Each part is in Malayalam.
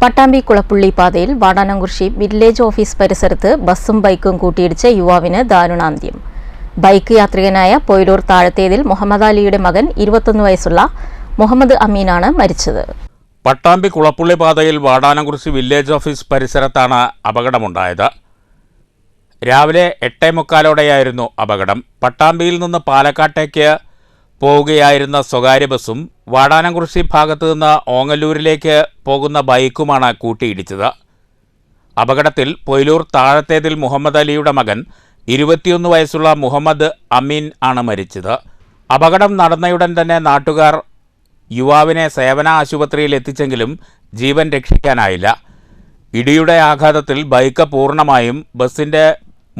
പട്ടാമ്പി കുളപ്പുള്ളി പാതയിൽ വാടാനംകുറിശി വില്ലേജ് ഓഫീസ് പരിസരത്ത് ബസ്സും ബൈക്കും കൂട്ടിയിടിച്ച യുവാവിന് ദാരുണാന്ത്യം. ബൈക്ക് യാത്രികനായ പൊയിലൂർ താഴത്തേതിൽ മുഹമ്മദ് അലിയുടെ മകൻ 21 വയസ്സുള്ള മുഹമ്മദ് അമീനാണ് മരിച്ചത്. പട്ടാമ്പി കുളപ്പുള്ളി പാതയിൽ വാടാനംകുറിശി വില്ലേജ് ഓഫീസ് പരിസരത്താണ് അപകടമുണ്ടായത്. രാവിലെ 8:45 അപകടം. പട്ടാമ്പിയിൽ നിന്ന് പാലക്കാട്ടേക്ക് പോവുകയായിരുന്ന സ്വകാര്യ ബസ്സും വാടാനംകുറിശി ഭാഗത്തു നിന്ന് ഓങ്ങല്ലൂരിലേക്ക് പോകുന്ന ബൈക്കുമാണ് കൂട്ടിയിടിച്ചത്. അപകടത്തിൽ പൊയിലൂർ താഴത്തേതിൽ മുഹമ്മദ് അലിയുടെ മകൻ 21 വയസ്സുള്ള മുഹമ്മദ് അമീൻ ആണ് മരിച്ചത്. അപകടം നടന്നയുടൻ തന്നെ നാട്ടുകാർ യുവാവിനെ സേവന ആശുപത്രിയിൽ എത്തിച്ചെങ്കിലും ജീവൻ രക്ഷിക്കാനായില്ല. ഇടിയുടെ ആഘാതത്തിൽ ബൈക്ക് പൂർണ്ണമായും ബസിൻ്റെ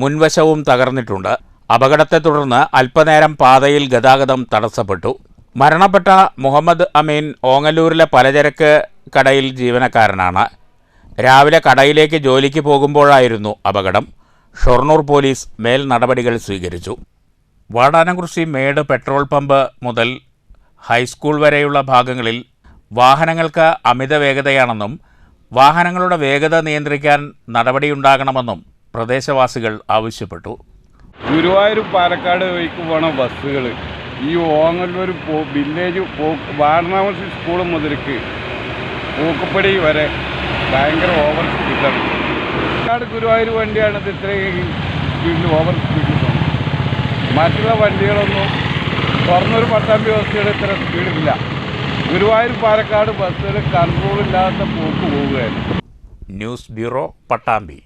മുൻവശവും തകർന്നിട്ടുണ്ട്. അപകടത്തെ തുടർന്ന് അല്പനേരം പാതയിൽ ഗതാഗതം തടസ്സപ്പെട്ടു. മരണപ്പെട്ട മുഹമ്മദ് അമീൻ ഓങ്ങല്ലൂരിലെ പലചരക്ക് കടയിൽ ജീവനക്കാരനാണ്. രാവിലെ കടയിലേക്ക് ജോലിക്ക് പോകുമ്പോഴായിരുന്നു അപകടം. ഷൊർണൂർ പോലീസ് മേൽ നടപടികൾ സ്വീകരിച്ചു. വാടാനംകുറിശി മേട് പെട്രോൾ പമ്പ് മുതൽ ഹൈസ്കൂൾ വരെയുള്ള ഭാഗങ്ങളിൽ വാഹനങ്ങൾക്ക് അമിത വേഗതയാണെന്നും വാഹനങ്ങളുടെ വേഗത നിയന്ത്രിക്കാൻ നടപടിയുണ്ടാകണമെന്നും പ്രദേശവാസികൾ ആവശ്യപ്പെട്ടു. ഗുരുവായൂർ പാലക്കാട് വഴിക്ക് പോണ ബസ്സുകൾ ഈ ഓങ്ങല്ലൂർ വില്ലേജ് വാടാനംകുറിശി സ്കൂൾ മുതൽക്ക് പൂക്കപ്പടി വരെ ഭയങ്കര ഓവർ സ്പീഡാണ്. പാലക്കാട് ഗുരുവായൂർ വണ്ടിയാണ് ഇത് ഇത്രയും സ്പീഡിൽ ഓവർ സ്പീഡിൽ പോകുന്നത്. മറ്റുള്ള വണ്ടികളൊന്നും ഷൊർണൂർ പട്ടാമ്പി ബസ്സുകൾ ഇത്ര സ്പീഡില്ല. ഗുരുവായൂർ പാലക്കാട് ബസ്സുകൾ കൺട്രോൾ ഇല്ലാത്ത പോക്ക് പോവുകയാണ്. News bureau, Pattambi.